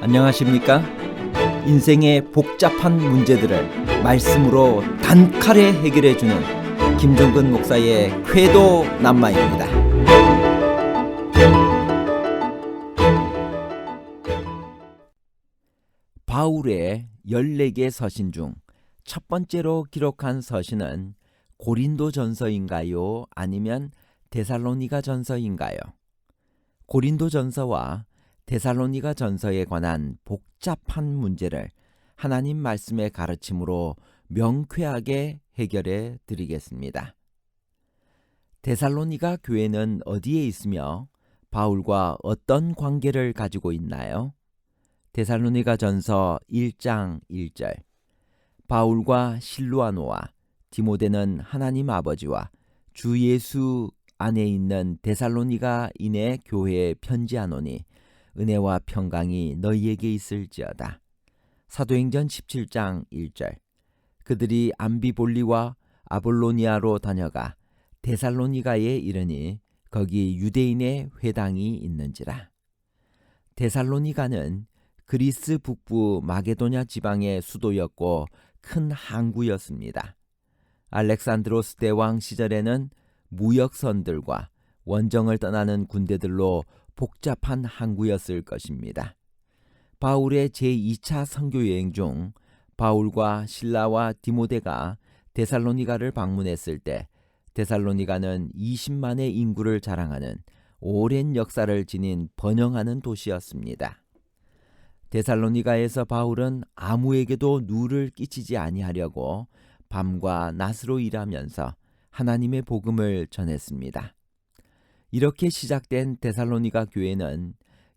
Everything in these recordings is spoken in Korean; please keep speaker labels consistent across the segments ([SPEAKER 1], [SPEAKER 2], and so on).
[SPEAKER 1] 안녕하십니까? 인생의 복잡한 문제들을 말씀으로 단칼에 해결해주는 김종근 목사의 쾌도 남마입니다. 바울의 14개 서신 중 첫 번째로 기록한 서신은 고린도 전서인가요? 아니면 데살로니가 전서인가요? 고린도 전서와 데살로니가 전서에 관한 복잡한 문제를 하나님 말씀의 가르침으로 명쾌하게 해결해 드리겠습니다. 데살로니가 교회는 어디에 있으며 바울과 어떤 관계를 가지고 있나요? 데살로니가 전서 1장 1절. 바울과 실루아노와 디모데는 하나님 아버지와 주 예수 안에 있는 데살로니가인의 교회에 편지하노니 은혜와 평강이 너희에게 있을지어다. 사도행전 17장 1절. 그들이 암비볼리와 아볼로니아로 다녀가 데살로니가에 이르니 거기 유대인의 회당이 있는지라. 데살로니가는 그리스 북부 마게도냐 지방의 수도였고 큰 항구였습니다. 알렉산드로스 대왕 시절에는 무역선들과 원정을 떠나는 군대들로 복잡한 항구였을 것입니다. 바울의 제2차 선교여행 중 바울과 실라와 디모데가 데살로니가를 방문했을 때 데살로니가는 20만의 인구를 자랑하는 오랜 역사를 지닌 번영하는 도시였습니다. 데살로니가에서 바울은 아무에게도 누를 끼치지 아니하려고 밤과 낮으로 일하면서 하나님의 복음을 전했습니다. 이렇게 시작된 데살로니가 교회는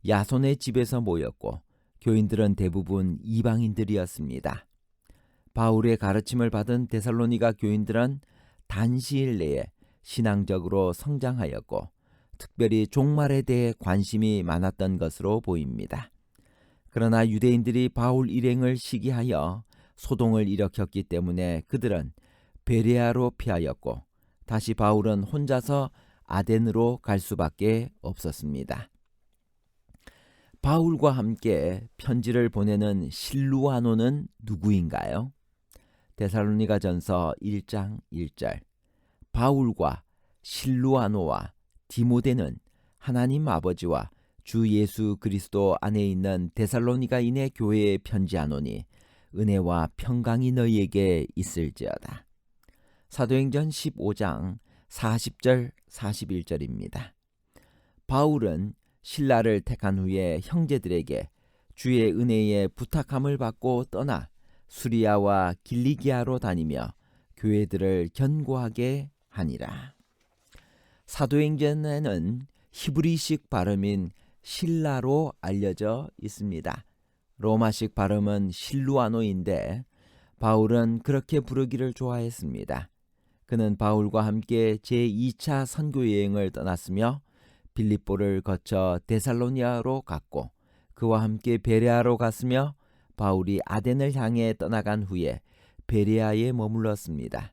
[SPEAKER 1] 야손의 집에서 모였고 교인들은 대부분 이방인들이었습니다. 바울의 가르침을 받은 데살로니가 교인들은 단시일 내에 신앙적으로 성장하였고 특별히 종말에 대해 관심이 많았던 것으로 보입니다. 그러나 유대인들이 바울 일행을 시기하여 소동을 일으켰기 때문에 그들은 베레아로 피하였고 다시 바울은 혼자서 아덴으로 갈 수밖에 없었습니다. 바울과 함께 편지를 보내는 실루아노는 누구인가요? 데살로니가 전서 1장 1절. 바울과 실루아노와 디모데는 하나님 아버지와 주 예수 그리스도 안에 있는 데살로니가인의 교회에 편지하노니 은혜와 평강이 너희에게 있을지어다. 사도행전 15장 40절 41절입니다. 바울은 신라를 택한 후에 형제들에게 주의 은혜에 부탁함을 받고 떠나 수리아와 길리기아로 다니며 교회들을 견고하게 하니라. 사도행전에는 히브리식 발음인 실라로 알려져 있습니다. 로마식 발음은 실루아노인데 바울은 그렇게 부르기를 좋아했습니다. 그는 바울과 함께 제2차 선교여행을 떠났으며 빌립보를 거쳐 데살로니아로 갔고 그와 함께 베레아로 갔으며 바울이 아덴을 향해 떠나간 후에 베레아에 머물렀습니다.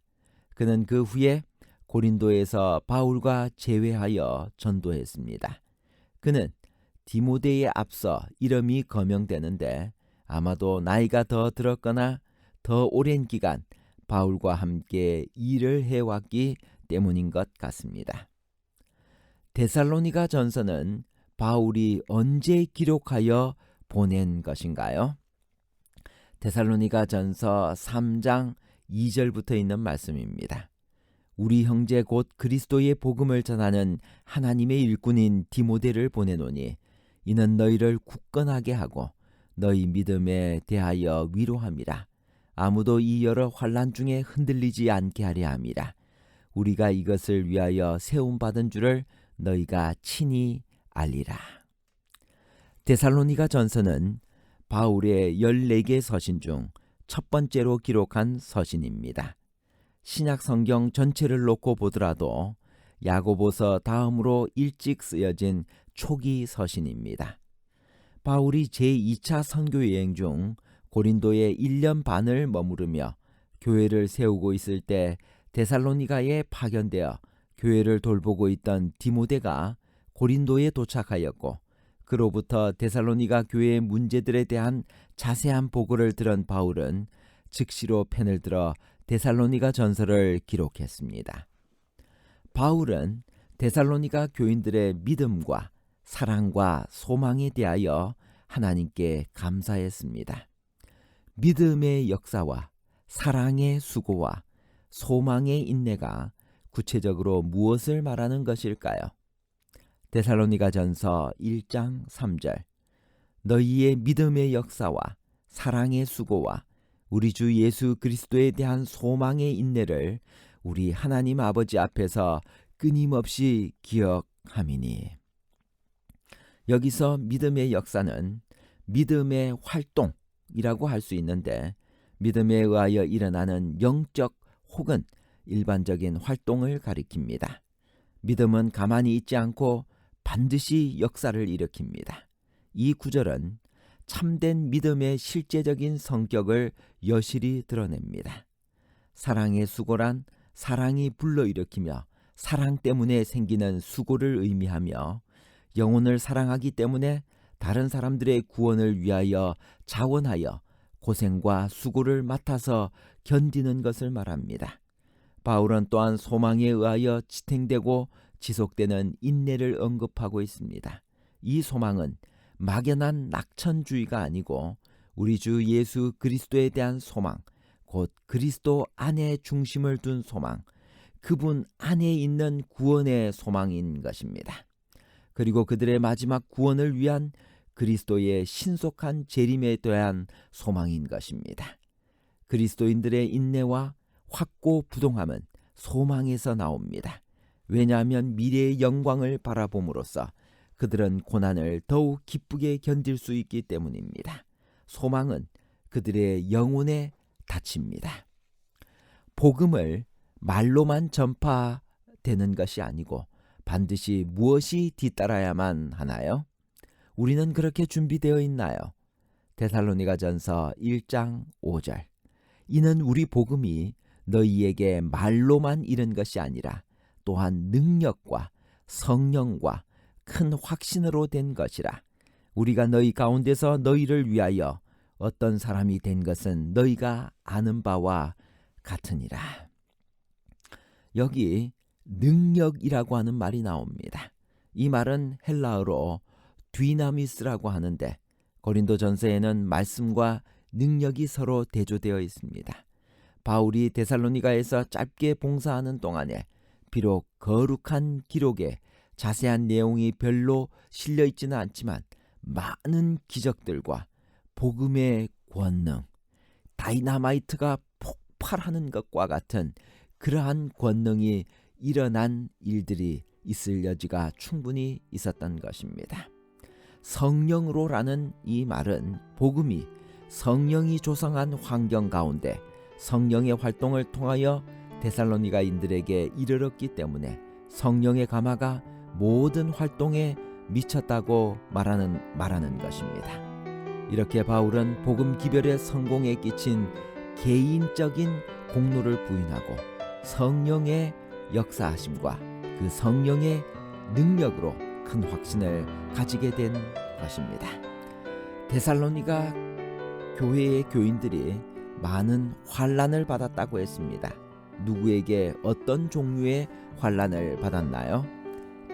[SPEAKER 1] 그는 그 후에 고린도에서 바울과 재회하여 전도했습니다. 그는 디모데에 앞서 이름이 거명되는데 아마도 나이가 더 들었거나 더 오랜 기간 바울과 함께 일을 해왔기 때문인 것 같습니다. 데살로니가 전서는 바울이 언제 기록하여 보낸 것인가요? 데살로니가 전서 3장 2절부터 있는 말씀입니다. 우리 형제 곧 그리스도의 복음을 전하는 하나님의 일꾼인 디모데를 보내노니 이는 너희를 굳건하게 하고 너희 믿음에 대하여 위로함이라. 아무도 이 여러 환난 중에 흔들리지 않게 하려 함이라. 우리가 이것을 위하여 세움받은 줄을 너희가 친히 알리라. 데살로니가 전서는 바울의 14개 서신 중 첫 번째로 기록한 서신입니다. 신약 성경 전체를 놓고 보더라도 야고보서 다음으로 일찍 쓰여진 초기 서신입니다. 바울이 제2차 선교여행 중 고린도에 1년 반을 머무르며 교회를 세우고 있을 때 데살로니가에 파견되어 교회를 돌보고 있던 디모데가 고린도에 도착하였고 그로부터 데살로니가 교회의 문제들에 대한 자세한 보고를 들은 바울은 즉시로 펜을 들어 데살로니가 전서를 기록했습니다. 바울은 데살로니가 교인들의 믿음과 사랑과 소망에 대하여 하나님께 감사했습니다. 믿음의 역사와 사랑의 수고와 소망의 인내가 구체적으로 무엇을 말하는 것일까요? 데살로니가 전서 1장 3절 너희의 믿음의 역사와 사랑의 수고와 우리 주 예수 그리스도에 대한 소망의 인내를 우리 하나님 아버지 앞에서 끊임없이 기억함이니. 여기서 믿음의 역사는 믿음의 활동이라고 할 수 있는데 믿음에 의하여 일어나는 영적 혹은 일반적인 활동을 가리킵니다. 믿음은 가만히 있지 않고 반드시 역사를 일으킵니다. 이 구절은 참된 믿음의 실제적인 성격을 여실히 드러냅니다. 사랑의 수고란 사랑이 불러일으키며 사랑 때문에 생기는 수고를 의미하며 영혼을 사랑하기 때문에 다른 사람들의 구원을 위하여 자원하여 고생과 수고를 맡아서 견디는 것을 말합니다. 바울은 또한 소망에 의하여 지탱되고 지속되는 인내를 언급하고 있습니다. 이 소망은 막연한 낙천주의가 아니고 우리 주 예수 그리스도에 대한 소망, 곧 그리스도 안에 중심을 둔 소망, 그분 안에 있는 구원의 소망인 것입니다. 그리고 그들의 마지막 구원을 위한 그리스도의 신속한 재림에 대한 소망인 것입니다. 그리스도인들의 인내와 확고부동함은 소망에서 나옵니다. 왜냐하면 미래의 영광을 바라봄으로써 그들은 고난을 더욱 기쁘게 견딜 수 있기 때문입니다. 소망은 그들의 영혼에 닫힙니다. 복음을 말로만 전파되는 것이 아니고 반드시 무엇이 뒤따라야만 하나요? 우리는 그렇게 준비되어 있나요? 데살로니가 전서 1장 5절 이는 우리 복음이 너희에게 말로만 이른 것이 아니라 또한 능력과 성령과 큰 확신으로 된 것이라. 우리가 너희 가운데서 너희를 위하여 어떤 사람이 된 것은 너희가 아는 바와 같으니라. 여기 능력이라고 하는 말이 나옵니다. 이 말은 헬라어로 뒤나미스라고 하는데 고린도전서에는 말씀과 능력이 서로 대조되어 있습니다. 바울이 데살로니가에서 짧게 봉사하는 동안에 비록 거룩한 기록에 자세한 내용이 별로 실려 있지는 않지만 많은 기적들과 복음의 권능, 다이나마이트가 폭발하는 것과 같은 그러한 권능이 일어난 일들이 있을 여지가 충분히 있었던 것입니다. 성령으로라는 이 말은 복음이 성령이 조성한 환경 가운데 성령의 활동을 통하여 데살로니가인들에게 이르렀기 때문에 성령의 감화가 모든 활동에 미쳤다고 말하는 것입니다. 이렇게 바울은 복음 기별의 성공에 끼친 개인적인 공로를 부인하고 성령의 역사하심과 그 성령의 능력으로 큰 확신을 가지게 된 것입니다. 데살로니가 교회의 교인들이 많은 환난을 받았다고 했습니다. 누구에게 어떤 종류의 환난을 받았나요?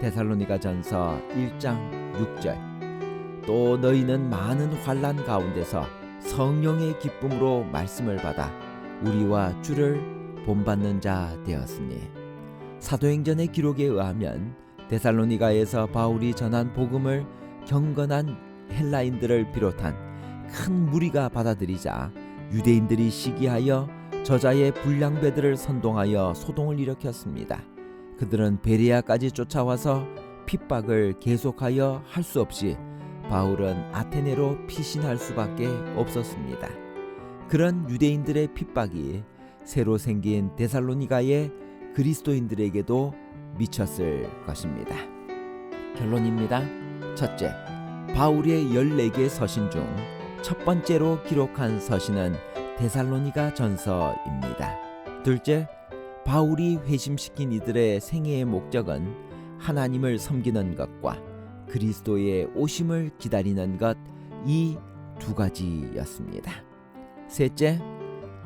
[SPEAKER 1] 데살로니가 전서 1장 6절 또 너희는 많은 환난 가운데서 성령의 기쁨으로 말씀을 받아 우리와 주를 본받는 자 되었으니. 사도행전의 기록에 의하면 데살로니가에서 바울이 전한 복음을 경건한 헬라인들을 비롯한 큰 무리가 받아들이자 유대인들이 시기하여 저자의 불량배들을 선동하여 소동을 일으켰습니다. 그들은 베레아까지 쫓아와서 핍박을 계속하여 할 수 없이 바울은 아테네로 피신할 수밖에 없었습니다. 그런 유대인들의 핍박이 새로 생긴 데살로니가의 그리스도인들에게도 미쳤을 것입니다. 결론입니다. 첫째, 바울의 14개 서신 중 첫 번째로 기록한 서신은 데살로니가 전서입니다. 둘째, 바울이 회심시킨 이들의 생애의 목적은 하나님을 섬기는 것과 그리스도의 오심을 기다리는 것, 이 두 가지였습니다. 셋째,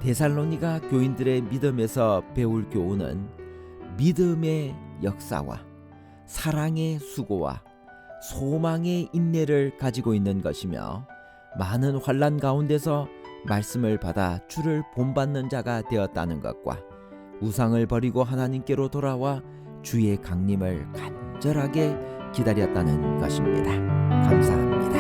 [SPEAKER 1] 데살로니가 교인들의 믿음에서 배울 교훈은 믿음의 역사와 사랑의 수고와 소망의 인내를 가지고 있는 것이며, 많은 환난 가운데서 말씀을 받아 주를 본받는 자가 되었다는 것과 우상을 버리고 하나님께로 돌아와 주의 강림을 간절하게 기다렸다는 것입니다. 감사합니다.